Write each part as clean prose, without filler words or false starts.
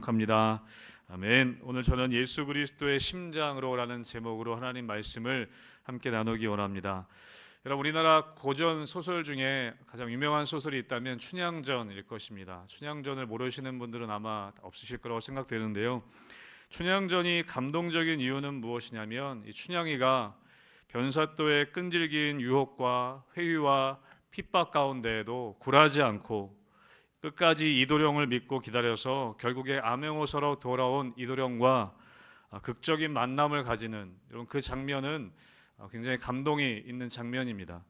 시작합니다. 아멘. 오늘 저는 예수 그리스도의 심장으로라는 제목으로 하나님 말씀을 함께 나누기 원합니다. 여러분, 우리나라 고전 소설 중에 가장 유명한 소설이 있다면 춘향전일 것입니다. 춘향전을 모르시는 분들은 아마 없으실 거라고 생각되는데요. 춘향전이 감동적인 이유는 무엇이냐면 이 춘향이가 변사또의 끈질긴 유혹과 회유와 핍박 가운데에도 굴하지 않고 끝까지 이도령을 믿고 기다려서 결국에 암행어사로 돌아온 이도령과 극적인 만남을 가지는 이런 그 장면은 굉장히 감동이 있는 장면입니다.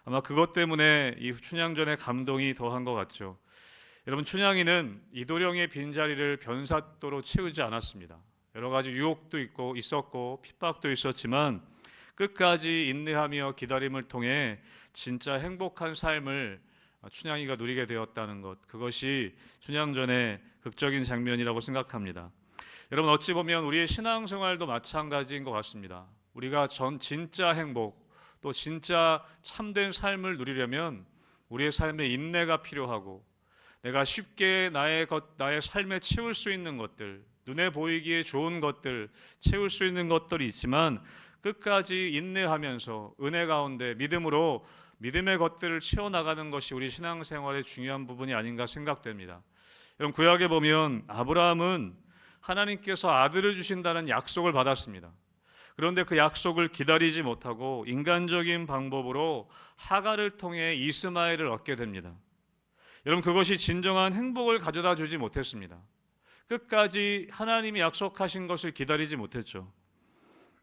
아마 그것 때문에 이 춘향전의 감동이 더한 것 같죠. 여러분, 춘향이는 이도령의 빈자리를 변사또로 채우지 않았습니다. 여러 가지 유혹도 있었고 핍박도 있었지만 끝까지 인내하며 기다림을 통해 진짜 행복한 삶을 춘향이가 누리게 되었다는 것, 그것이 춘향전의 극적인 장면이라고 생각합니다. 여러분, 어찌 보면 우리의 신앙생활도 마찬가지인 것 같습니다. 우리가 진짜 행복, 또 진짜 참된 삶을 누리려면 우리의 삶에 인내가 필요하고, 내가 쉽게 나의 삶에 채울 수 있는 것들, 눈에 보이기에 좋은 것들, 채울 수 있는 것들이 있지만 끝까지 인내하면서 은혜 가운데 믿음으로 믿음의 것들을 채워나가는 것이 우리 신앙생활의 중요한 부분이 아닌가 생각됩니다. 여러분, 구약에 보면 아브라함은 하나님께서 아들을 주신다는 약속을 받았습니다. 그런데 그 약속을 기다리지 못하고 인간적인 방법으로 하갈을 통해 이스마엘을 얻게 됩니다. 여러분, 그것이 진정한 행복을 가져다 주지 못했습니다. 끝까지 하나님이 약속하신 것을 기다리지 못했죠.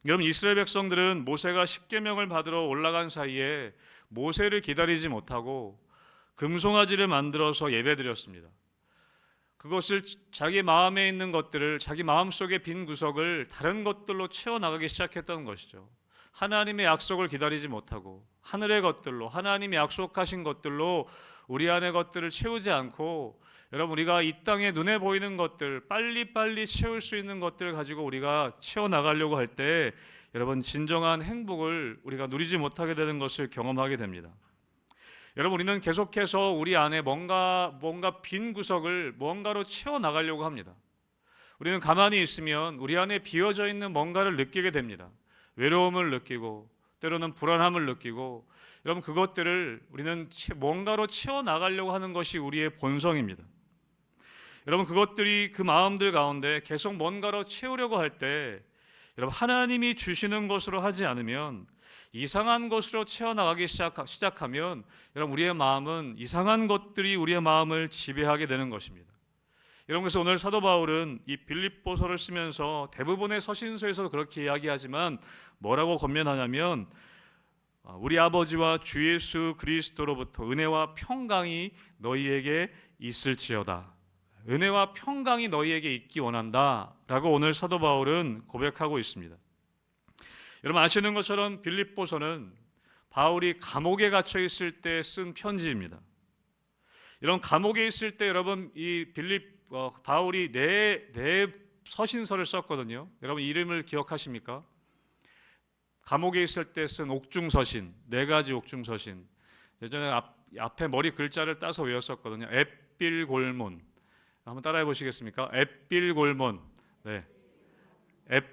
여러분, 이스라엘 백성들은 모세가 십계명을 받으러 올라간 사이에 모세를 기다리지 못하고 금송아지를 만들어서 예배드렸습니다. 그것을 자기 마음에 있는 것들을, 자기 마음속의 빈 구석을 다른 것들로 채워나가기 시작했던 것이죠. 하나님의 약속을 기다리지 못하고 하늘의 것들로, 하나님이 약속하신 것들로 우리 안의 것들을 채우지 않고, 여러분, 우리가 이 땅에 눈에 보이는 것들, 빨리빨리 채울 수 있는 것들을 가지고 우리가 채워나가려고 할 때 여러분, 진정한 행복을 우리가 누리지 못하게 되는 것을 경험하게 됩니다. 여러분, 우리는 계속해서 우리 안에 뭔가 빈 구석을 뭔가로 채워나가려고 합니다. 우리는 가만히 있으면 우리 안에 비어져 있는 뭔가를 느끼게 됩니다. 외로움을 느끼고 때로는 불안함을 느끼고, 여러분, 그것들을 우리는 뭔가로 채워나가려고 하는 것이 우리의 본성입니다. 여러분, 그것들이 그 마음들 가운데 계속 뭔가로 채우려고 할 때 여러분, 하나님이 주시는 것으로 하지 않으면, 이상한 것으로 채워나가기 시작하면 여러분, 우리의 마음은 이상한 것들이 우리의 마음을 지배하게 되는 것입니다. 여러분, 그래서 오늘 사도 바울은 이 빌립보서를 쓰면서 대부분의 서신서에서 그렇게 이야기하지만 뭐라고 권면하냐면, 우리 아버지와 주 예수 그리스도로부터 은혜와 평강이 너희에게 있을지어다. 은혜와 평강이 너희에게 있기 원한다 라고 오늘 사도 바울은 고백하고 있습니다. 여러분, 아시는 것처럼 빌립보서는 바울이 감옥에 갇혀 있을 때 쓴 편지입니다. 이런 감옥에 있을 때 여러분, 이 바울이 네 서신서를 썼거든요. 여러분, 이름을 기억하십니까? 감옥에 있을 때 쓴 옥중서신, 4가지 옥중서신. 예전에 앞에 머리 글자를 따서 외웠었거든요. 앱빌골몬. 한번 따라해 보시겠습니까? 앱빌골몬. 네.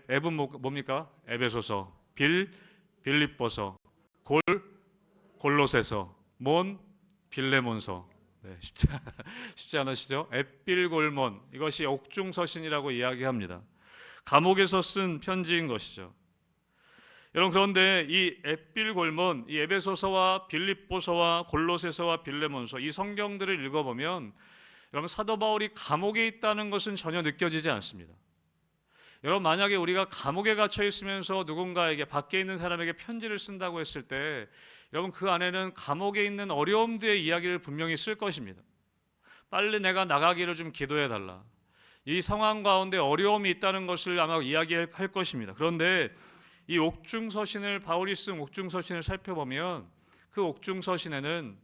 앱은 뭡니까? 에베소서. 빌립보서. 골로새서. 빌레몬서. 네, 쉽지 않으시죠? 앱빌골몬. 이것이 옥중서신이라고 이야기합니다. 감옥에서 쓴 편지인 것이죠. 여러분, 그런데 이 앱빌골몬, 이 에베소서와 빌립보서와 골로새서와 빌레몬서, 이 성경들을 읽어보면 여러분, 사도 바울이 감옥에 있다는 것은 전혀 느껴지지 않습니다. 여러분, 만약에 우리가 감옥에 갇혀 있으면서 누군가에게, 밖에 있는 사람에게 편지를 쓴다고 했을 때 여러분, 그 안에는 감옥에 있는 어려움들의 이야기를 분명히 쓸 것입니다. 빨리 내가 나가기를 좀 기도해 달라. 이 상황 가운데 어려움이 있다는 것을 아마 이야기할 것입니다. 그런데 이 바울이 쓴 옥중서신을 살펴보면 그 옥중서신에는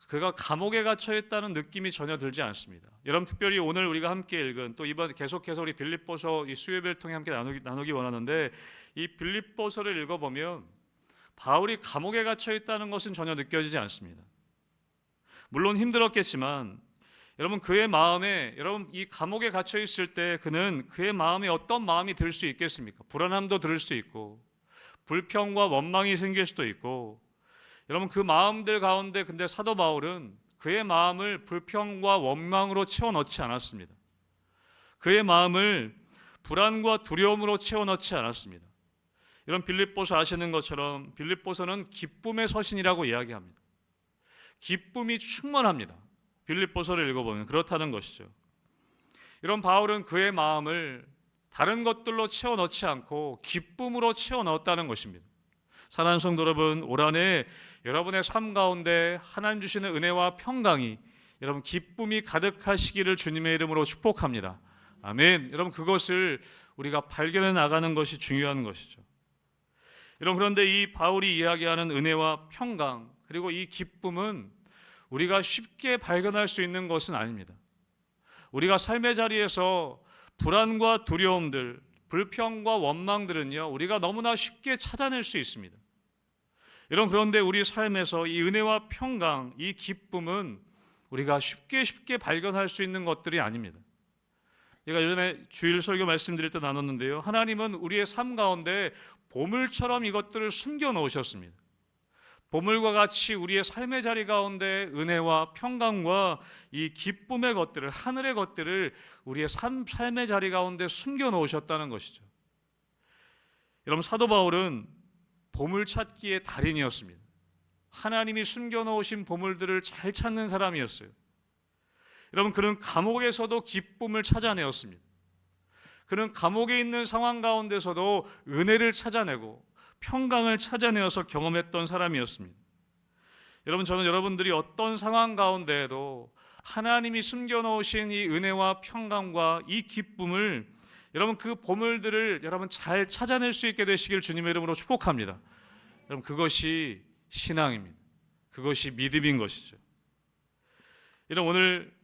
그가 감옥에 갇혀 있다는 느낌이 전혀 들지 않습니다. 여러분, 특별히 오늘 우리가 함께 읽은, 또 이번 계속해서 우리 빌립보서 이 수요일을 통해 함께 나누기 원하는데, 이 빌립보서를 읽어보면 바울이 감옥에 갇혀 있다는 것은 전혀 느껴지지 않습니다. 물론 힘들었겠지만 여러분 그의 마음에, 여러분 이 감옥에 갇혀 있을 때 그는 그의 마음에 어떤 마음이 들 수 있겠습니까? 불안함도 들 수 있고 불평과 원망이 생길 수도 있고, 여러분 그 마음들 가운데 근데 사도 바울은 그의 마음을 불평과 원망으로 채워 넣지 않았습니다. 그의 마음을 불안과 두려움으로 채워 넣지 않았습니다. 이런 빌립보서 아시는 것처럼 빌립보서는 기쁨의 서신이라고 이야기합니다. 기쁨이 충만합니다. 빌립보서를 읽어보면 그렇다는 것이죠. 이런 바울은 그의 마음을 다른 것들로 채워 넣지 않고 기쁨으로 채워 넣었다는 것입니다. 사랑하는 성도 여러분, 올 한해 여러분의 삶 가운데 하나님 주시는 은혜와 평강이, 여러분 기쁨이 가득하시기를 주님의 이름으로 축복합니다. 아멘. 여러분 그것을 우리가 발견해 나가는 것이 중요한 것이죠. 여러분 그런데 이 바울이 이야기하는 은혜와 평강, 그리고 이 기쁨은 우리가 쉽게 발견할 수 있는 것은 아닙니다. 우리가 삶의 자리에서 불안과 두려움들, 불평과 원망들은요, 우리가 너무나 쉽게 찾아낼 수 있습니다. 여러분 그런데 우리 삶에서 이 은혜와 평강, 이 기쁨은 우리가 쉽게 발견할 수 있는 것들이 아닙니다. 제가 예전에 주일 설교 말씀드릴 때 나눴는데요, 하나님은 우리의 삶 가운데 보물처럼 이것들을 숨겨 놓으셨습니다. 보물과 같이 우리의 삶의 자리 가운데 은혜와 평강과 이 기쁨의 것들을, 하늘의 것들을 우리의 삶의 자리 가운데 숨겨 놓으셨다는 것이죠. 여러분 사도 바울은 보물 찾기의 달인이었습니다. 하나님이 숨겨 놓으신 보물들을 잘 찾는 사람이었어요. 여러분 그는 감옥에서도 기쁨을 찾아내었습니다. 그는 감옥에 있는 상황 가운데서도 은혜를 찾아내고 평강을 찾아내어서 경험했던 사람이었습니다. 여러분 저는 여러분들이 어떤 상황 가운데에도 하나님이 숨겨놓으신 이 은혜와 평강과 이 기쁨을, 여러분 그 보물들을 여러분 잘 찾아낼 수 있게 되시길 주님의 이름으로 축복합니다. 여러분 그것이 신앙입니다. 그것이 믿음인 것이죠. 여러분 오늘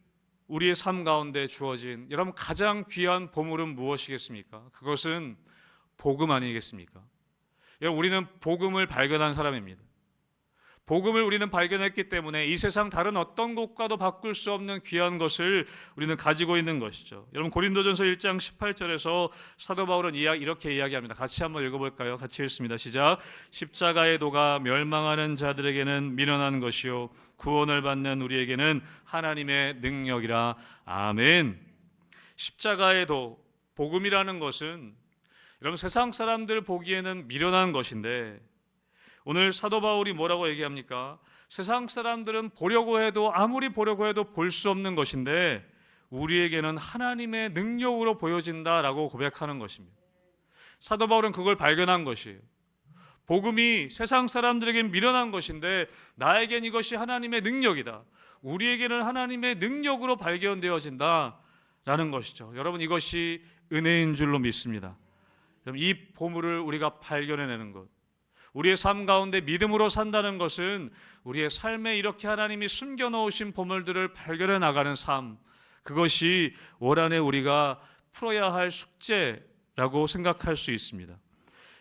우리의 삶 가운데 주어진 여러분 가장 귀한 보물은 무엇이겠습니까? 그것은 복음 아니겠습니까? 여러분 우리는 복음을 발견한 사람입니다. 복음을 우리는 발견했기 때문에 이 세상 다른 어떤 것과도 바꿀 수 없는 귀한 것을 우리는 가지고 있는 것이죠. 여러분 고린도전서 1장 18절에서 사도 바울은 이렇게 이야기합니다. 같이 한번 읽어볼까요? 같이 읽습니다. 시작. 십자가의 도가 멸망하는 자들에게는 미련한 것이요 구원을 받는 우리에게는 하나님의 능력이라. 아멘. 십자가의 도, 복음이라는 것은 여러분 세상 사람들 보기에는 미련한 것인데, 오늘 사도 바울이 뭐라고 얘기합니까? 세상 사람들은 보려고 해도 아무리 보려고 해도 볼 수 없는 것인데 우리에게는 하나님의 능력으로 보여진다라고 고백하는 것입니다. 사도 바울은 그걸 발견한 것이에요. 복음이 세상 사람들에겐 미련한 것인데 나에겐 이것이 하나님의 능력이다. 우리에게는 하나님의 능력으로 발견되어진다라는 것이죠. 여러분 이것이 은혜인 줄로 믿습니다. 이 보물을 우리가 발견해내는 것, 우리의 삶 가운데 믿음으로 산다는 것은 우리의 삶에 이렇게 하나님이 숨겨놓으신 보물들을 발견해 나가는 삶, 그것이 올 한해 우리가 풀어야 할 숙제라고 생각할 수 있습니다.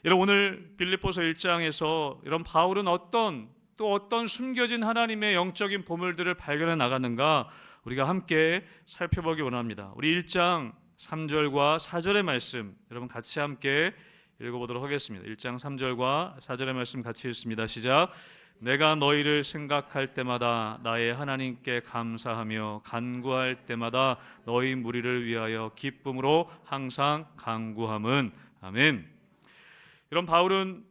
여러분 오늘 빌립보서 1장에서 이런 바울은 어떤 숨겨진 하나님의 영적인 보물들을 발견해 나가는가 우리가 함께 살펴보기 원합니다. 우리 1장 3절과 4절의 말씀 여러분 같이 함께 읽어보도록 하겠습니다. 1장 3절과 4절의 말씀 같이 읽습니다. 시작. 내가 너희를 생각할 때마다 나의 하나님께 감사하며 간구할 때마다 너희 무리를 위하여 기쁨으로 항상 간구함은. 아멘. 이런 바울은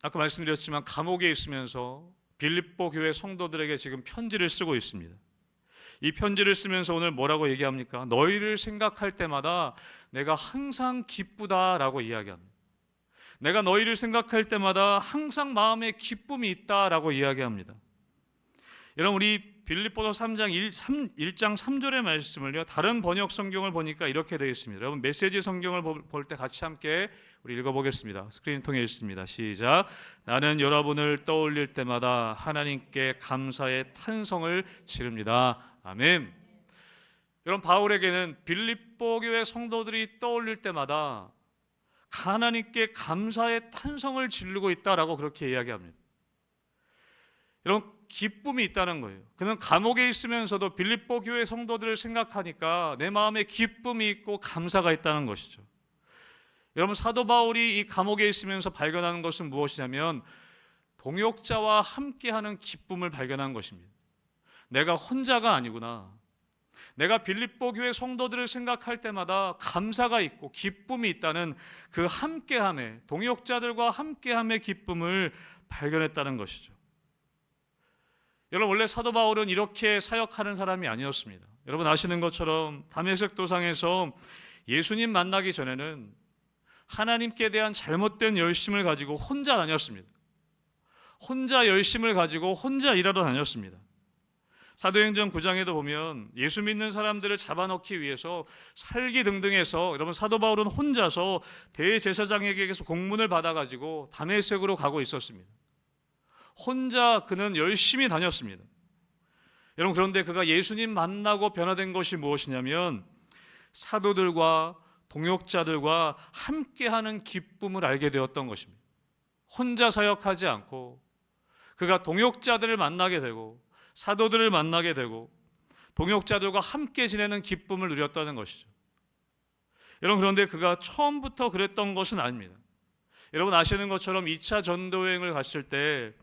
아까 말씀드렸지만 감옥에 있으면서 빌립보 교회 성도들에게 지금 편지를 쓰고 있습니다. 이 편지를 쓰면서 오늘 뭐라고 얘기합니까? 너희를 생각할 때마다 내가 항상 기쁘다라고 이야기합니다. 내가 너희를 생각할 때마다 항상 마음에 기쁨이 있다라고 이야기합니다. 여러분 우리 빌립보서 3장 1장 3절의 말씀을요, 다른 번역 성경을 보니까 이렇게 되어 있습니다. 여러분 메시지 성경을 볼 때 같이 함께 우리 읽어보겠습니다. 스크린 통해 읽습니다. 시작. 나는 여러분을 떠올릴 때마다 하나님께 감사의 탄성을 지릅니다. 아멘. 여러분 바울에게는 빌립보 교회 성도들이 떠올릴 때마다 하나님께 감사의 탄성을 지르고 있다라고 그렇게 이야기합니다. 여러분 기쁨이 있다는 거예요. 그는 감옥에 있으면서도 빌립보 교회 성도들을 생각하니까 내 마음에 기쁨이 있고 감사가 있다는 것이죠. 여러분, 사도 바울이 이 감옥에 있으면서 발견하는 것은 무엇이냐면 동역자와 함께하는 기쁨을 발견한 것입니다. 내가 혼자가 아니구나. 내가 빌립보 교회 성도들을 생각할 때마다 감사가 있고 기쁨이 있다는 그 함께함의, 동역자들과 함께함의 기쁨을 발견했다는 것이죠. 여러분, 원래 사도 바울은 이렇게 사역하는 사람이 아니었습니다. 여러분 아시는 것처럼 다메섹 도상에서 예수님 만나기 전에는 하나님께 대한 잘못된 열심을 가지고 혼자 다녔습니다. 혼자 열심을 가지고 혼자 일하러 다녔습니다. 사도행전 9장에도 보면 예수 믿는 사람들을 잡아넣기 위해서 살기 등등해서, 여러분, 사도 바울은 혼자서 대제사장에게서 공문을 받아가지고 다메섹으로 가고 있었습니다. 혼자 그는 열심히 다녔습니다. 여러분, 그런데 그가 예수님 만나고 변화된 것이 무엇이냐면 사도들과 동역자들과 함께하는 기쁨을 알게 되었던 것입니다. 혼자 사역하지 않고 그가 동역자들을 만나게 되고 사도들을 만나게 되고 동역자들과 함께 지내는 기쁨을 누렸다는 것이죠. 여러분, 그런데 그가 처음부터 그랬던 것은 아닙니다. 여러분 아시는 것처럼 2차 전도여행을 갔을 때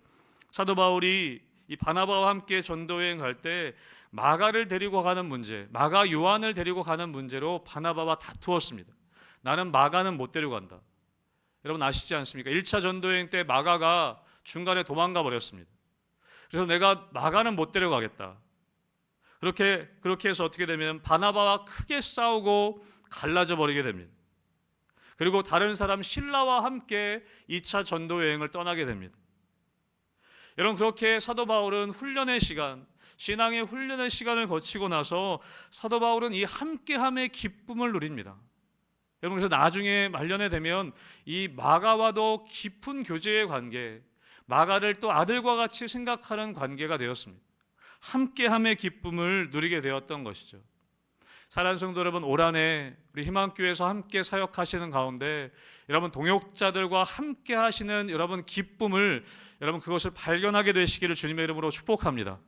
사도 바울이 이 바나바와 함께 전도여행 갈 때 마가를 데리고 가는 문제, 마가 요한을 데리고 가는 문제로 바나바와 다투었습니다. 나는 마가는 못 데려간다. 여러분 아시지 않습니까? 1차 전도여행 때 마가가 중간에 도망가 버렸습니다. 그래서 내가 마가는 못 데려가겠다. 그렇게 해서 어떻게 되면 바나바와 크게 싸우고 갈라져 버리게 됩니다. 그리고 다른 사람 실라와 함께 2차 전도여행을 떠나게 됩니다. 여러분, 그렇게 사도 바울은 훈련의 시간, 신앙의 훈련의 시간을 거치고 나서 사도 바울은 이 함께함의 기쁨을 누립니다. 여러분, 그래서 나중에 말년에 되면 이 마가와도 깊은 교제의 관계, 마가를 또 아들과 같이 생각하는 관계가 되었습니다. 함께함의 기쁨을 누리게 되었던 것이죠. 사랑하는 성도 여러분, 올 한해 우리 희망교회에서 함께 사역하시는 가운데 여러분 동역자들과 함께 하시는 여러분 기쁨을, 여러분 그것을 발견하게 되시기를 주님의 이름으로 축복합니다.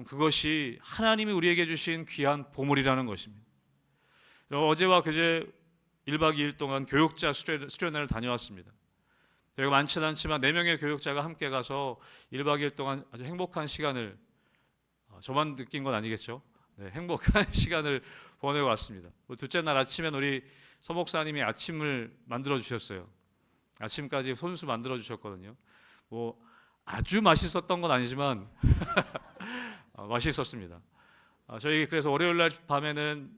그것이 하나님이 우리에게 주신 귀한 보물이라는 것입니다. 어제와 그제 1박 2일 동안 교육자 수련회를 다녀왔습니다. 여기 많지는 않지만 4명의 교육자가 함께 가서 1박 2일 동안 아주 행복한 시간을, 저만 느낀 건 아니겠죠? 네, 행복한 시간을 보내고 왔습니다. 둘째 날 아침엔 우리 서목사님이 아침을 만들어 주셨어요. 아침까지 손수 만들어 주셨거든요. 뭐 아주 맛있었던 건 아니지만 맛있었습니다. 저희 그래서 월요일 날 밤에는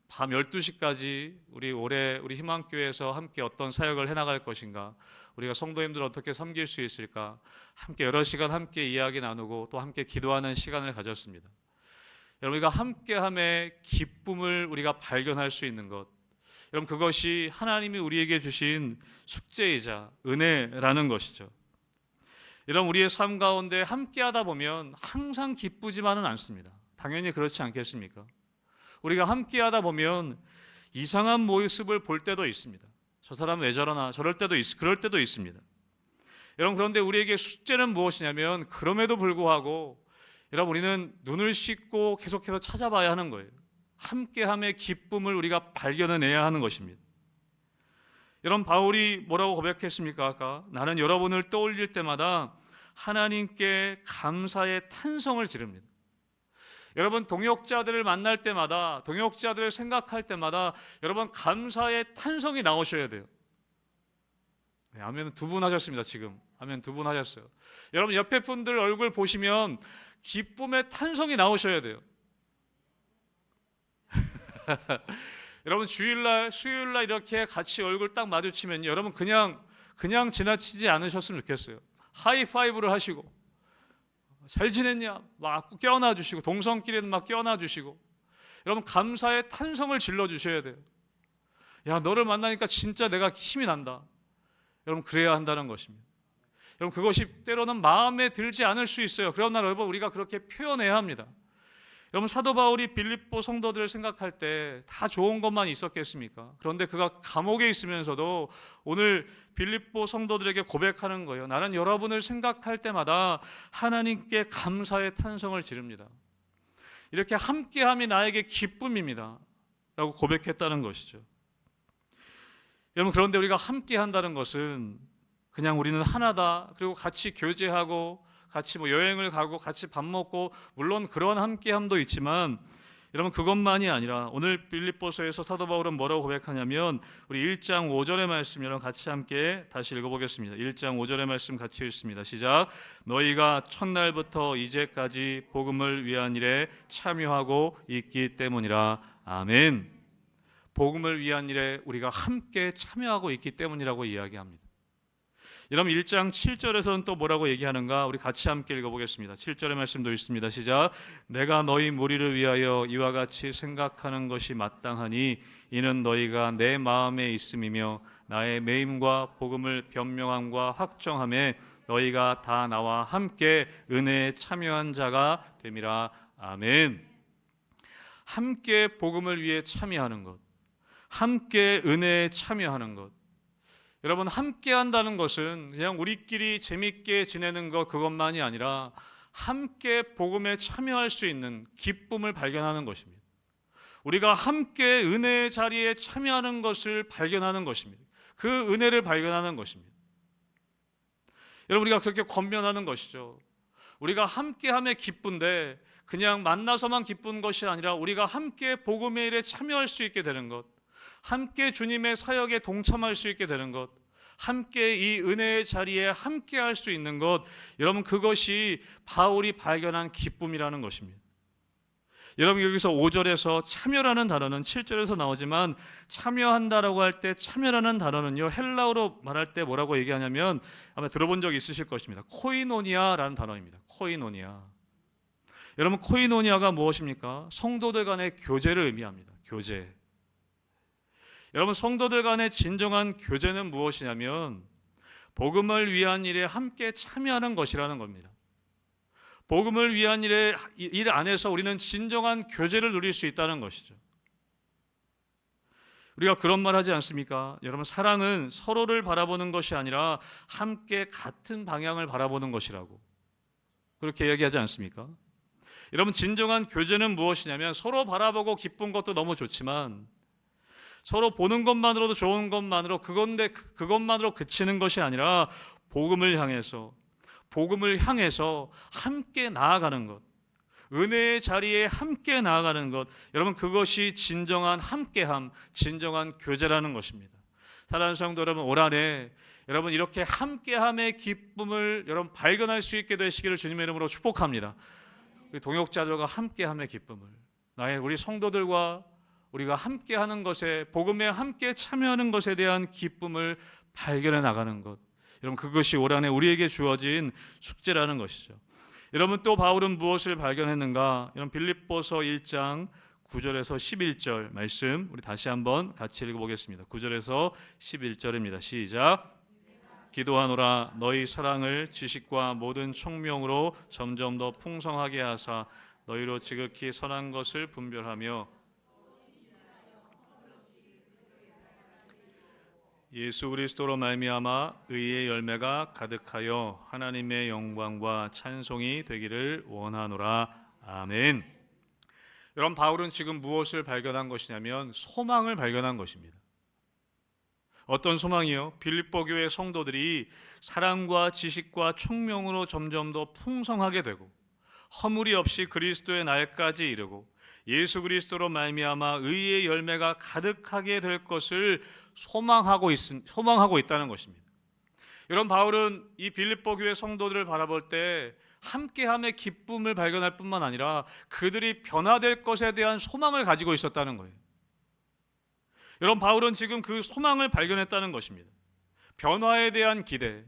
밤 12시까지 우리 희망교회에서 함께 어떤 사역을 해나갈 것인가, 우리가 성도님들 어떻게 섬길 수 있을까, 함께 여러 시간 함께 이야기 나누고 또 함께 기도하는 시간을 가졌습니다. 여러분, 우리가 함께함의 기쁨을 우리가 발견할 수 있는 것, 여러분 그것이 하나님이 우리에게 주신 숙제이자 은혜라는 것이죠. 여러분, 우리의 삶 가운데 함께하다 보면 항상 기쁘지만은 않습니다. 당연히 그렇지 않겠습니까? 우리가 함께하다 보면 이상한 모습을 볼 때도 있습니다. 저 사람 왜 저러나, 그럴 때도 있습니다. 여러분, 그런데 우리에게 숙제는 무엇이냐면 그럼에도 불구하고 여러분 우리는 눈을 씻고 계속해서 찾아봐야 하는 거예요. 함께함의 기쁨을 우리가 발견해내야 하는 것입니다. 여러분, 바울이 뭐라고 고백했습니까? 아까 나는 여러분을 떠올릴 때마다 하나님께 감사의 탄성을 지릅니다. 여러분, 동역자들을 만날 때마다, 동역자들을 생각할 때마다 여러분 감사의 탄성이 나오셔야 돼요. 네, 아멘 2분 하셨습니다. 지금 아멘 2분 하셨어요. 여러분 옆에 분들 얼굴 보시면 기쁨의 탄성이 나오셔야 돼요. 여러분 주일날, 수요일날 이렇게 같이 얼굴 딱 마주치면 여러분 그냥 지나치지 않으셨으면 좋겠어요. 하이파이브를 하시고 잘 지냈냐 막 껴안아 주시고, 동성끼리는 막 껴안아 주시고, 여러분 감사의 탄성을 질러 주셔야 돼요. 야, 너를 만나니까 진짜 내가 힘이 난다. 여러분 그래야 한다는 것입니다. 여러분 그것이 때로는 마음에 들지 않을 수 있어요. 그러나 여러분 우리가 그렇게 표현해야 합니다. 여러분, 사도 바울이 빌립보 성도들을 생각할 때 다 좋은 것만 있었겠습니까? 그런데 그가 감옥에 있으면서도 오늘 빌립보 성도들에게 고백하는 거예요. 나는 여러분을 생각할 때마다 하나님께 감사의 탄성을 지릅니다. 이렇게 함께함이 나에게 기쁨입니다 라고 고백했다는 것이죠. 여러분, 그런데 우리가 함께한다는 것은 그냥 우리는 하나다, 그리고 같이 교제하고 같이 여행을 가고 같이 밥 먹고, 물론 그런 함께함도 있지만 여러분, 그것만이 아니라 오늘 빌립보서에서 사도 바울은 뭐라고 고백하냐면, 우리 1장 5절의 말씀 여러분 같이 함께 다시 읽어보겠습니다. 1장 5절의 말씀 같이 읽습니다. 시작. 너희가 첫날부터 이제까지 복음을 위한 일에 참여하고 있기 때문이라. 아멘. 복음을 위한 일에 우리가 함께 참여하고 있기 때문이라고 이야기합니다. 여러분, 1장 7절에서는 또 뭐라고 얘기하는가? 우리 같이 함께 읽어보겠습니다. 7절의 말씀도 있습니다. 시작. 내가 너희 무리를 위하여 이와 같이 생각하는 것이 마땅하니 이는 너희가 내 마음에 있음이며 나의 매임과 복음을 변명함과 확정함에 너희가 다 나와 함께 은혜에 참여한 자가 됨이라. 아멘. 함께 복음을 위해 참여하는 것, 함께 은혜에 참여하는 것. 여러분, 함께 한다는 것은 그냥 우리끼리 재밌게 지내는 것, 그것만이 아니라 함께 복음에 참여할 수 있는 기쁨을 발견하는 것입니다. 우리가 함께 은혜의 자리에 참여하는 것을 발견하는 것입니다. 그 은혜를 발견하는 것입니다. 여러분, 우리가 그렇게 권면하는 것이죠. 우리가 함께함에 기쁜데 그냥 만나서만 기쁜 것이 아니라 우리가 함께 복음의 일에 참여할 수 있게 되는 것, 함께 주님의 사역에 동참할 수 있게 되는 것, 함께 이 은혜의 자리에 함께 할 수 있는 것, 여러분, 그것이 바울이 발견한 기쁨이라는 것입니다. 여러분, 여기서 5절에서 참여라는 단어는 7절에서 나오지만, 참여한다라고 할 때 참여라는 단어는요, 헬라어로 말할 때 뭐라고 얘기하냐면 아마 들어본 적 있으실 것입니다. 코이노니아라는 단어입니다. 코이노니아. 여러분, 코이노니아가 무엇입니까? 성도들 간의 교제를 의미합니다. 교제. 여러분, 성도들 간의 진정한 교제는 무엇이냐면 복음을 위한 일에 함께 참여하는 것이라는 겁니다. 복음을 위한 일 안에서 우리는 진정한 교제를 누릴 수 있다는 것이죠. 우리가 그런 말 하지 않습니까? 여러분, 사랑은 서로를 바라보는 것이 아니라 함께 같은 방향을 바라보는 것이라고, 그렇게 이야기하지 않습니까? 여러분, 진정한 교제는 무엇이냐면 서로 바라보고 기쁜 것도 너무 좋지만 서로 보는 것만으로도 좋은 것만으로 그것만으로 그치는 것이 아니라 복음을 향해서 함께 나아가는 것, 은혜의 자리에 함께 나아가는 것, 여러분, 그것이 진정한 함께함, 진정한 교제라는 것입니다. 사랑하는 성도 여러분, 올 한해 여러분 이렇게 함께함의 기쁨을 여러분 발견할 수 있게 되시기를 주님의 이름으로 축복합니다. 우리 동역자들과 함께함의 기쁨을, 우리 성도들과 우리가 함께하는 것에, 복음에 함께 참여하는 것에 대한 기쁨을 발견해 나가는 것, 여러분, 그것이 올 한해 우리에게 주어진 숙제라는 것이죠. 여러분, 또 바울은 무엇을 발견했는가? 여러분, 빌립보서 1장 9절에서 11절 말씀 우리 다시 한번 같이 읽어보겠습니다. 9절에서 11절입니다. 시작. 기도하노라. 너희 사랑을 지식과 모든 총명으로 점점 더 풍성하게 하사 너희로 지극히 선한 것을 분별하며 예수 그리스도로 말미암아 의의 열매가 가득하여 하나님의 영광과 찬송이 되기를 원하노라. 아멘. 여러분, 바울은 지금 무엇을 발견한 것이냐면 소망을 발견한 것입니다. 어떤 소망이요? 빌립보 교회 성도들이 사랑과 지식과 총명으로 점점 더 풍성하게 되고 허물이 없이 그리스도의 날까지 이르고 예수 그리스도로 말미암아 의의 열매가 가득하게 될 것을 소망하고 있다는 것입니다. 여러분, 바울은 이 빌립보 교회 성도들을 바라볼 때 함께함의 기쁨을 발견할 뿐만 아니라 그들이 변화될 것에 대한 소망을 가지고 있었다는 거예요. 여러분, 바울은 지금 그 소망을 발견했다는 것입니다. 변화에 대한 기대,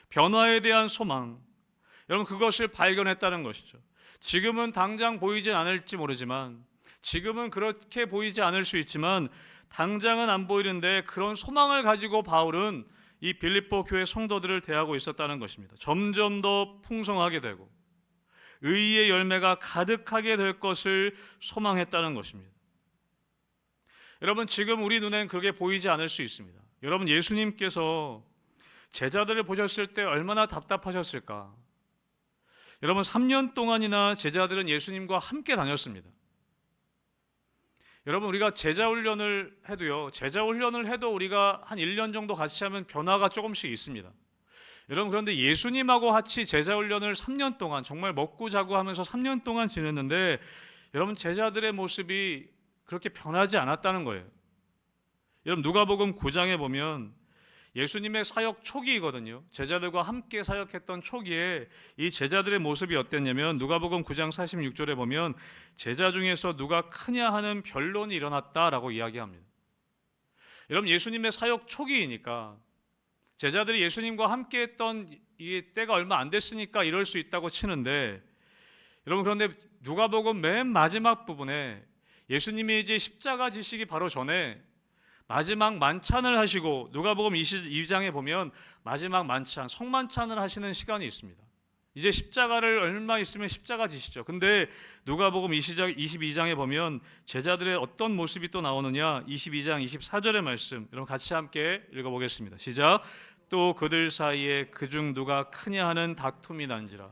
변화에 대한 소망, 여러분, 그것을 발견했다는 것이죠. 지금은 당장 보이지 않을지 모르지만, 지금은 그렇게 보이지 않을 수 있지만 당장은 안 보이는데 그런 소망을 가지고 바울은 이 빌립보 교회 성도들을 대하고 있었다는 것입니다. 점점 더 풍성하게 되고 의의 열매가 가득하게 될 것을 소망했다는 것입니다. 여러분, 지금 우리 눈엔 그게 보이지 않을 수 있습니다. 여러분, 예수님께서 제자들을 보셨을 때 얼마나 답답하셨을까? 여러분, 3년 동안이나 제자들은 예수님과 함께 다녔습니다. 여러분, 우리가 제자 훈련을 해도 우리가 한 1년 정도 같이 하면 변화가 조금씩 있습니다. 여러분, 그런데 예수님하고 같이 제자 훈련을 3년 동안 정말 먹고 자고 하면서 3년 동안 지냈는데, 여러분, 제자들의 모습이 그렇게 변하지 않았다는 거예요. 여러분, 누가복음 9장에 보면 예수님의 사역 초기이거든요. 제자들과 함께 사역했던 초기에 이 제자들의 모습이 어땠냐면, 누가복음 9장 46절에 보면 제자 중에서 누가 크냐 하는 변론이 일어났다라고 이야기합니다. 여러분, 예수님의 사역 초기이니까 제자들이 예수님과 함께 했던 이 때가 얼마 안 됐으니까 이럴 수 있다고 치는데, 여러분, 그런데 누가복음 맨 마지막 부분에 예수님이 이제 십자가 지시기 바로 전에 마지막 만찬을 하시고, 누가복음 22장에 보면 마지막 만찬, 성만찬을 하시는 시간이 있습니다. 이제 십자가를 얼마 있으면 십자가 지시죠. 근데 누가복음 22장에 보면 제자들의 어떤 모습이 또 나오느냐, 22장 24절의 말씀, 여러분 같이 함께 읽어보겠습니다. 시작. 또 그들 사이에 그중 누가 크냐 하는 다툼이 난지라.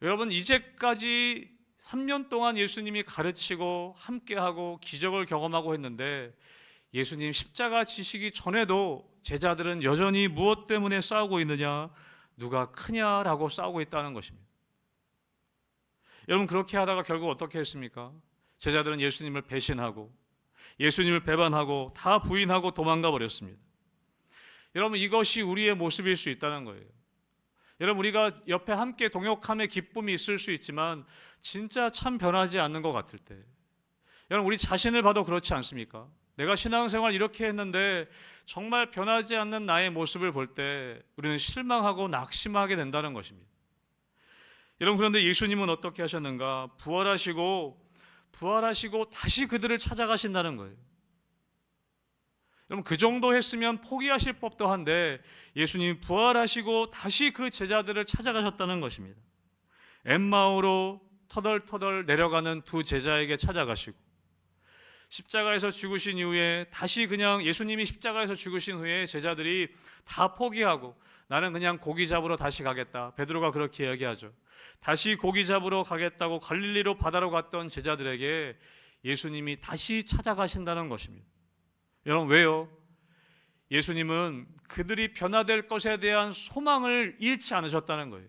여러분, 이제까지 3년 동안 예수님이 가르치고 함께하고 기적을 경험하고 했는데, 예수님 십자가 지시기 전에도 제자들은 여전히 무엇 때문에 싸우고 있느냐, 누가 크냐라고 싸우고 있다는 것입니다. 여러분, 그렇게 하다가 결국 어떻게 했습니까? 제자들은 예수님을 배신하고 예수님을 배반하고 다 부인하고 도망가 버렸습니다. 여러분, 이것이 우리의 모습일 수 있다는 거예요. 여러분, 우리가 옆에 함께 동역함의 기쁨이 있을 수 있지만 진짜 참 변하지 않는 것 같을 때, 여러분, 우리 자신을 봐도 그렇지 않습니까? 내가 신앙생활 이렇게 했는데 정말 변하지 않는 나의 모습을 볼 때 우리는 실망하고 낙심하게 된다는 것입니다. 여러분, 그런데 예수님은 어떻게 하셨는가? 부활하시고 다시 그들을 찾아가신다는 거예요. 여러분, 그 정도 했으면 포기하실 법도 한데 예수님이 부활하시고 다시 그 제자들을 찾아가셨다는 것입니다. 엠마오로 터덜터덜 내려가는 두 제자에게 찾아가시고, 십자가에서 죽으신 이후에 다시 그냥 예수님이 십자가에서 죽으신 후에 제자들이 다 포기하고 나는 그냥 고기 잡으러 다시 가겠다. 베드로가 그렇게 이야기하죠. 다시 고기 잡으러 가겠다고 갈릴리로 바다로 갔던 제자들에게 예수님이 다시 찾아가신다는 것입니다. 여러분, 왜요? 예수님은 그들이 변화될 것에 대한 소망을 잃지 않으셨다는 거예요.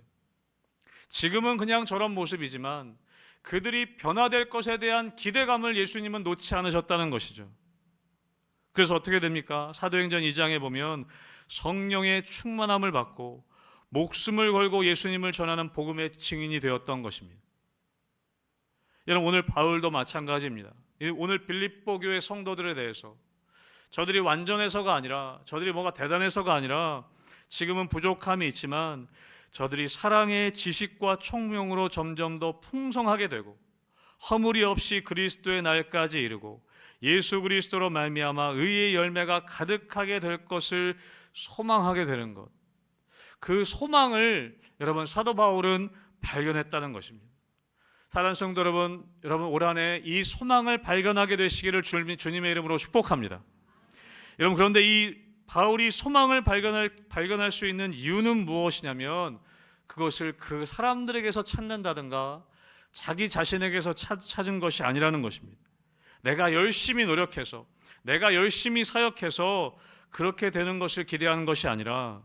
지금은 그냥 저런 모습이지만 그들이 변화될 것에 대한 기대감을 예수님은 놓지 않으셨다는 것이죠. 그래서 어떻게 됩니까? 사도행전 2장에 보면 성령의 충만함을 받고 목숨을 걸고 예수님을 전하는 복음의 증인이 되었던 것입니다. 여러분, 오늘 바울도 마찬가지입니다. 오늘 빌립보 교회 성도들에 대해서 저들이 완전해서가 아니라, 저들이 뭐가 대단해서가 아니라 지금은 부족함이 있지만 저들이 사랑의 지식과 총명으로 점점 더 풍성하게 되고 허물이 없이 그리스도의 날까지 이르고 예수 그리스도로 말미암아 의의 열매가 가득하게 될 것을 소망하게 되는 것, 그 소망을 여러분 사도 바울은 발견했다는 것입니다. 사랑하는 성도 여러분, 올 한해 이 소망을 발견하게 되시기를 주님의 이름으로 축복합니다. 여러분, 그런데 이 바울이 소망을 발견할 수 있는 이유는 무엇이냐면 그것을 그 사람들에게서 찾는다든가 자기 자신에게서 찾은 것이 아니라는 것입니다. 내가 열심히 노력해서, 내가 열심히 사역해서 그렇게 되는 것을 기대하는 것이 아니라,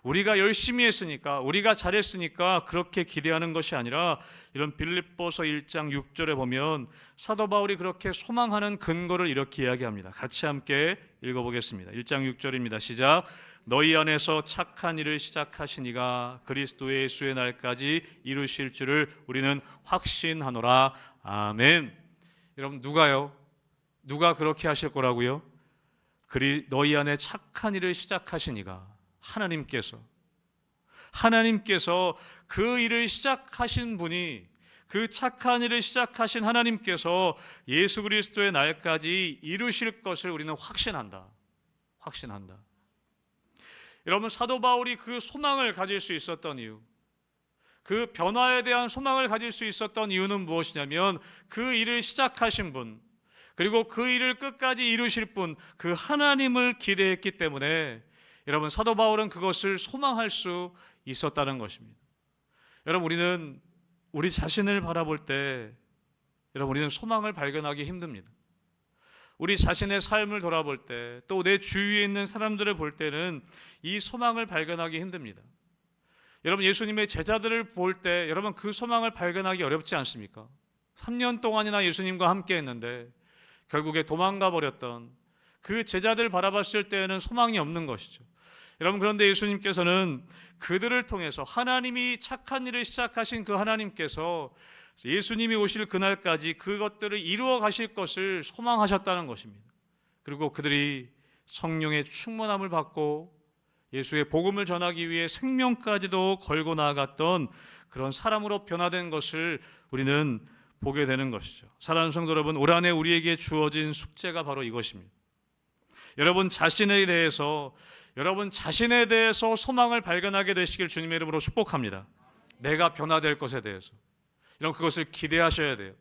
우리가 열심히 했으니까, 우리가 잘했으니까 그렇게 기대하는 것이 아니라, 이런 빌립보서 1장 6절에 보면 사도 바울이 그렇게 소망하는 근거를 이렇게 이야기합니다. 같이 함께 읽어보겠습니다. 1장 6절입니다. 시작. 너희 안에서 착한 일을 시작하신 이가 그리스도 예수의 날까지 이루실 줄을 우리는 확신하노라. 아멘. 여러분, 누가요? 누가 그렇게 하실 거라고요? 너희 안에 착한 일을 시작하신 이가, 하나님께서 그 일을 시작하신 분이, 그 착한 일을 시작하신 하나님께서 예수 그리스도의 날까지 이루실 것을 우리는 확신한다. 여러분, 사도 바울이 그 소망을 가질 수 있었던 이유, 그 변화에 대한 소망을 가질 수 있었던 이유는 무엇이냐면 그 일을 시작하신 분, 그리고 그 일을 끝까지 이루실 분, 그 하나님을 기대했기 때문에 여러분, 사도 바울은 그것을 소망할 수 있었다는 것입니다. 여러분, 우리는 우리 자신을 바라볼 때 여러분, 우리는 소망을 발견하기 힘듭니다. 우리 자신의 삶을 돌아볼 때, 또 내 주위에 있는 사람들을 볼 때는 이 소망을 발견하기 힘듭니다. 여러분, 예수님의 제자들을 볼 때 여러분, 그 소망을 발견하기 어렵지 않습니까? 3년 동안이나 예수님과 함께 했는데 결국에 도망가 버렸던 그 제자들 바라봤을 때는 소망이 없는 것이죠. 여러분, 그런데 예수님께서는 그들을 통해서, 하나님이 착한 일을 시작하신 그 하나님께서 예수님이 오실 그날까지 그것들을 이루어 가실 것을 소망하셨다는 것입니다. 그리고 그들이 성령의 충만함을 받고 예수의 복음을 전하기 위해 생명까지도 걸고 나아갔던 그런 사람으로 변화된 것을 우리는 보게 되는 것이죠. 사랑하는 성도 여러분, 올 한해 우리에게 주어진 숙제가 바로 이것입니다. 여러분 자신에 대해서 소망을 발견하게 되시길 주님의 이름으로 축복합니다. 내가 변화될 것에 대해서 여러분, 그것을 기대하셔야 돼요.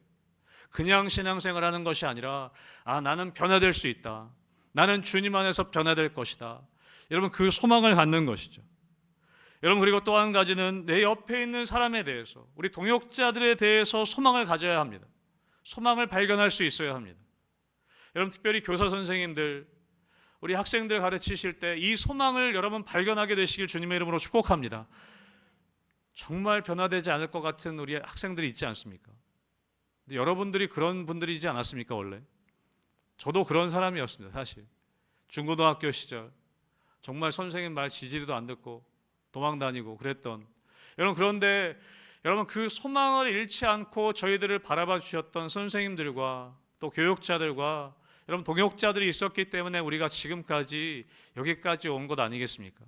그냥 신앙생활 하는 것이 아니라 나는 변화될 수 있다, 나는 주님 안에서 변화될 것이다, 여러분 그 소망을 갖는 것이죠. 여러분, 그리고 또 한 가지는 내 옆에 있는 사람에 대해서, 우리 동역자들에 대해서 소망을 가져야 합니다. 소망을 발견할 수 있어야 합니다. 여러분, 특별히 교사 선생님들, 우리 학생들 가르치실 때 이 소망을 여러분 발견하게 되시길 주님의 이름으로 축복합니다. 정말 변화되지 않을 것 같은 우리 학생들이 있지 않습니까? 근데 여러분들이 그런 분들이지 않았습니까? 원래 저도 그런 사람이었습니다. 사실 중고등학교 시절 정말 선생님 말 지지리도 안 듣고 도망다니고 그랬던 여러분, 그런데 여러분 그 소망을 잃지 않고 저희들을 바라봐 주셨던 선생님들과 또 교육자들과 여러분 동역자들이 있었기 때문에 우리가 지금까지 여기까지 온 것 아니겠습니까?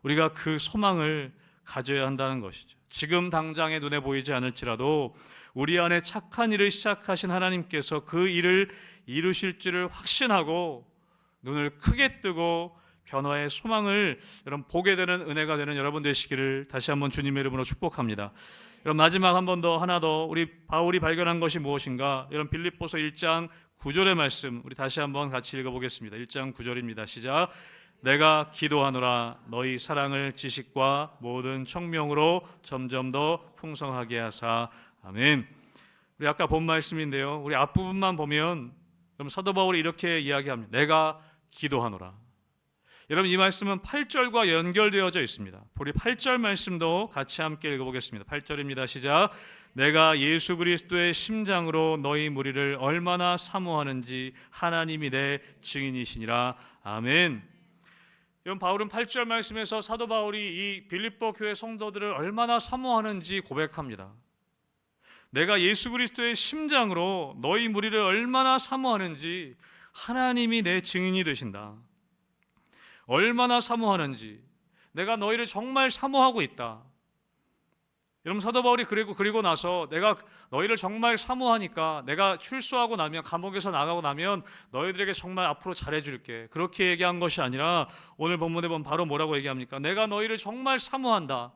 우리가 그 소망을 가져야 한다는 것이죠. 지금 당장에 눈에 보이지 않을지라도 우리 안에 착한 일을 시작하신 하나님께서 그 일을 이루실 줄을 확신하고 눈을 크게 뜨고 변화의 소망을 여러분 보게 되는 은혜가 되는 여러분 되시기를 다시 한번 주님의 이름으로 축복합니다. 여러분, 마지막 한 번 더, 하나 더, 우리 바울이 발견한 것이 무엇인가? 여러분, 빌립보서 1장 9절의 말씀 우리 다시 한번 같이 읽어보겠습니다. 1장 9절입니다. 시작. 내가 기도하노라 너희 사랑을 지식과 모든 청명으로 점점 더 풍성하게 하사. 아멘. 우리 아까 본 말씀인데요, 우리 앞부분만 보면 그럼 사도 바울이 이렇게 이야기합니다. 내가 기도하노라. 여러분, 이 말씀은 8절과 연결되어져 있습니다. 우리 8절 말씀도 같이 함께 읽어보겠습니다. 8절입니다. 시작. 내가 예수 그리스도의 심장으로 너희 무리를 얼마나 사모하는지 하나님이 내 증인이시니라. 아멘. 여러분, 바울은 8절 말씀에서 사도 바울이 이 빌립보 교회 성도들을 얼마나 사모하는지 고백합니다. 내가 예수 그리스도의 심장으로 너희 무리를 얼마나 사모하는지 하나님이 내 증인이 되신다. 얼마나 사모하는지, 내가 너희를 정말 사모하고 있다. 여러분, 사도 바울이 그리고 나서 내가 너희를 정말 사모하니까 내가 출소하고 나면, 감옥에서 나가고 나면 너희들에게 정말 앞으로 잘해줄게, 그렇게 얘기한 것이 아니라 오늘 본문에 보면 바로 뭐라고 얘기합니까? 내가 너희를 정말 사모한다,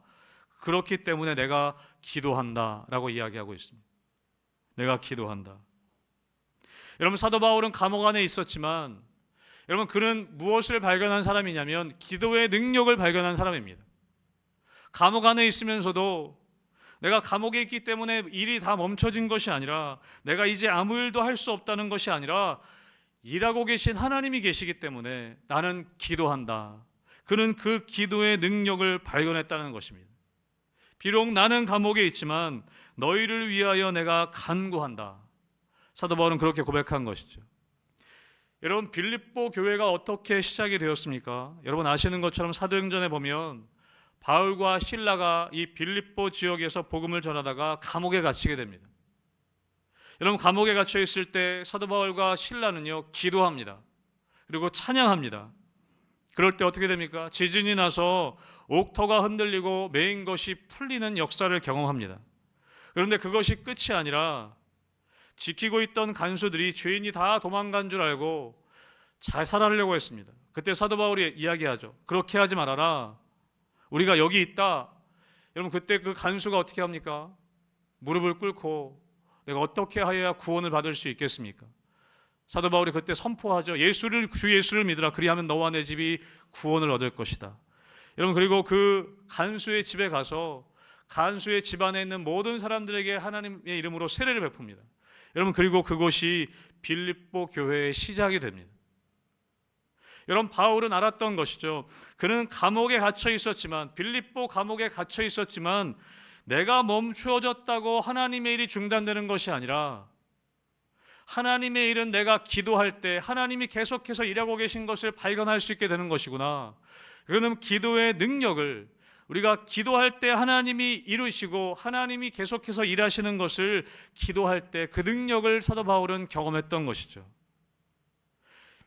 그렇기 때문에 내가 기도한다 라고 이야기하고 있습니다. 내가 기도한다. 여러분, 사도 바울은 감옥 안에 있었지만 여러분, 그는 무엇을 발견한 사람이냐면 기도의 능력을 발견한 사람입니다. 감옥 안에 있으면서도 내가 감옥에 있기 때문에 일이 다 멈춰진 것이 아니라, 내가 이제 아무 일도 할 수 없다는 것이 아니라 일하고 계신 하나님이 계시기 때문에 나는 기도한다. 그는 그 기도의 능력을 발견했다는 것입니다. 비록 나는 감옥에 있지만 너희를 위하여 내가 간구한다. 사도 바울은 그렇게 고백한 것이죠. 여러분, 빌립보 교회가 어떻게 시작이 되었습니까? 여러분 아시는 것처럼 사도행전에 보면 바울과 실라가 이 빌립보 지역에서 복음을 전하다가 감옥에 갇히게 됩니다. 여러분, 감옥에 갇혀 있을 때 사도 바울과 실라는요 기도합니다. 그리고 찬양합니다. 그럴 때 어떻게 됩니까? 지진이 나서 옥터가 흔들리고 메인 것이 풀리는 역사를 경험합니다. 그런데 그것이 끝이 아니라 지키고 있던 간수들이 죄인이 다 도망간 줄 알고 자살하려고 했습니다. 그때 사도 바울이 이야기하죠. 그렇게 하지 말아라. 우리가 여기 있다. 여러분 그때 그 간수가 어떻게 합니까? 무릎을 꿇고 내가 어떻게 하여야 구원을 받을 수 있겠습니까? 사도 바울이 그때 선포하죠. 주 예수를 믿으라. 그리하면 너와 내 집이 구원을 얻을 것이다. 여러분 그리고 그 간수의 집에 가서 간수의 집안에 있는 모든 사람들에게 하나님의 이름으로 세례를 베풉니다. 여러분 그리고 그곳이 빌립보 교회의 시작이 됩니다. 여러분 바울은 알았던 것이죠. 그는 감옥에 갇혀 있었지만, 빌립보 감옥에 갇혀 있었지만 내가 멈추어졌다고 하나님의 일이 중단되는 것이 아니라 하나님의 일은 내가 기도할 때 하나님이 계속해서 일하고 계신 것을 발견할 수 있게 되는 것이구나. 그는 기도의 능력을, 우리가 기도할 때 하나님이 이루시고 하나님이 계속해서 일하시는 것을 기도할 때 그 능력을 사도 바울은 경험했던 것이죠.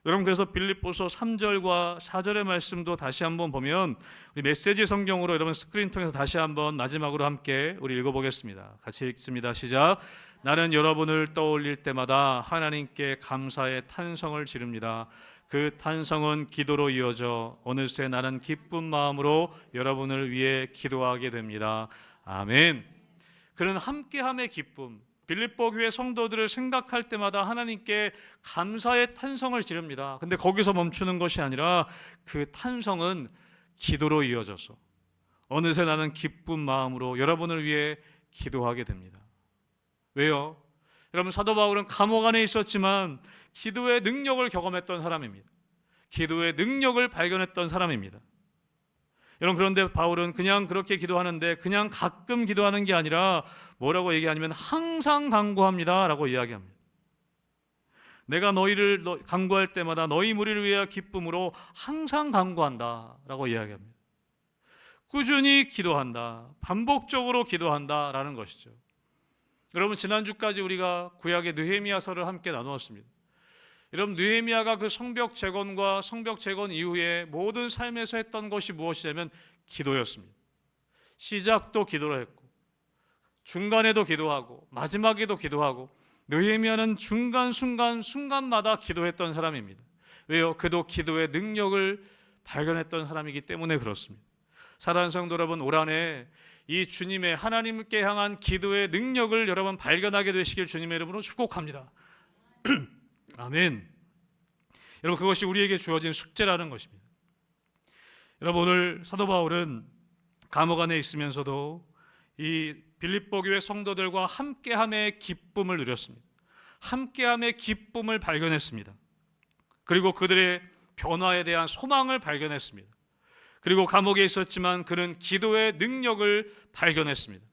여러분 그래서 빌립보서 3절과 4절의 말씀도 다시 한번 보면, 우리 메시지 성경으로 여러분 스크린 통해서 다시 한번 마지막으로 함께 우리 읽어보겠습니다. 같이 읽습니다. 시작. 나는 여러분을 떠올릴 때마다 하나님께 감사의 탄성을 지릅니다. 그 탄성은 기도로 이어져 어느새 나는 기쁜 마음으로 여러분을 위해 기도하게 됩니다. 아멘. 그는 함께함의 기쁨, 빌립보 교회 성도들을 생각할 때마다 하나님께 감사의 탄성을 지릅니다. 근데 거기서 멈추는 것이 아니라 그 탄성은 기도로 이어져서 어느새 나는 기쁜 마음으로 여러분을 위해 기도하게 됩니다. 왜요? 여러분 사도 바울은 감옥 안에 있었지만 기도의 능력을 경험했던 사람입니다. 기도의 능력을 발견했던 사람입니다. 여러분 그런데 바울은 그냥 그렇게 기도하는데 그냥 가끔 기도하는 게 아니라 뭐라고 얘기하냐면 항상 간구합니다 라고 이야기합니다. 내가 너희를 간구할 때마다 너희 무리를 위하여 기쁨으로 항상 간구한다 라고 이야기합니다. 꾸준히 기도한다, 반복적으로 기도한다 라는 것이죠. 여러분 지난주까지 우리가 구약의 느헤미야서를 함께 나누었습니다. 여러분 느헤미야가 그 성벽 재건과 성벽 재건 이후에 모든 삶에서 했던 것이 무엇이냐면 기도였습니다. 시작도 기도로 했고 중간에도 기도하고 마지막에도 기도하고, 느헤미야는 순간마다 기도했던 사람입니다. 왜요? 그도 기도의 능력을 발견했던 사람이기 때문에 그렇습니다. 사랑하는 성도 여러분, 올 한해 이 주님의 하나님께 향한 기도의 능력을 여러분 발견하게 되시길 주님의 이름으로 축복합니다. 아멘. 여러분 그것이 우리에게 주어진 숙제라는 것입니다. 여러분 오늘 사도 바울은 감옥 안에 있으면서도 이 빌립보 교회 성도들과 함께함의 기쁨을 누렸습니다. 함께함의 기쁨을 발견했습니다. 그리고 그들의 변화에 대한 소망을 발견했습니다. 그리고 감옥에 있었지만 그는 기도의 능력을 발견했습니다.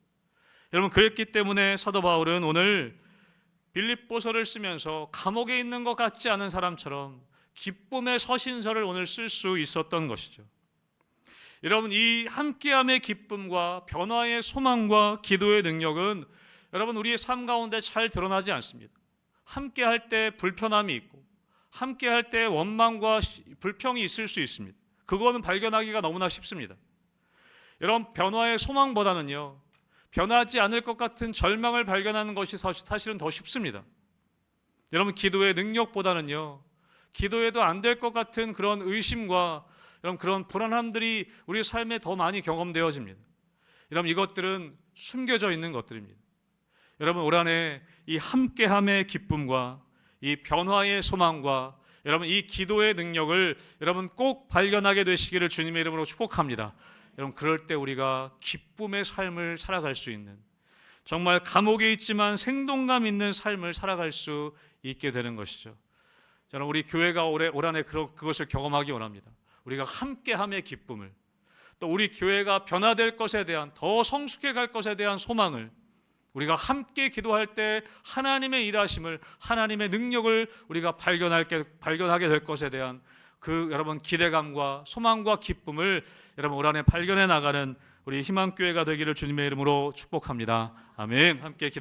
여러분 그랬기 때문에 사도 바울은 오늘 빌립보서를 쓰면서 감옥에 있는 것 같지 않은 사람처럼 기쁨의 서신서를 오늘 쓸 수 있었던 것이죠. 여러분 이 함께함의 기쁨과 변화의 소망과 기도의 능력은 여러분 우리의 삶 가운데 잘 드러나지 않습니다. 함께할 때 불편함이 있고 함께할 때 원망과 불평이 있을 수 있습니다. 그거는 발견하기가 너무나 쉽습니다. 여러분 변화의 소망보다는요, 변하지 않을 것 같은 절망을 발견하는 것이 사실은 더 쉽습니다. 여러분 기도의 능력보다는요, 기도해도 안 될 것 같은 그런 의심과 여러분 그런 불안함들이 우리 삶에 더 많이 경험되어집니다. 여러분 이것들은 숨겨져 있는 것들입니다. 여러분 올 한해 이 함께함의 기쁨과 이 변화의 소망과 여러분 이 기도의 능력을 여러분 꼭 발견하게 되시기를 주님의 이름으로 축복합니다. 여러분 그럴 때 우리가 기쁨의 삶을 살아갈 수 있는, 정말 감옥에 있지만 생동감 있는 삶을 살아갈 수 있게 되는 것이죠. 저는 우리 교회가 올 한해 그것을 경험하기 원합니다. 우리가 함께함의 기쁨을, 또 우리 교회가 변화될 것에 대한, 더 성숙해 갈 것에 대한 소망을, 우리가 함께 기도할 때 하나님의 일하심을, 하나님의 능력을 우리가 발견하게 될 것에 대한 그 여러분 기대감과 소망과 기쁨을 여러분 올 한해 발견해 나가는 우리 희망교회가 되기를 주님의 이름으로 축복합니다. 아멘. 함께 기도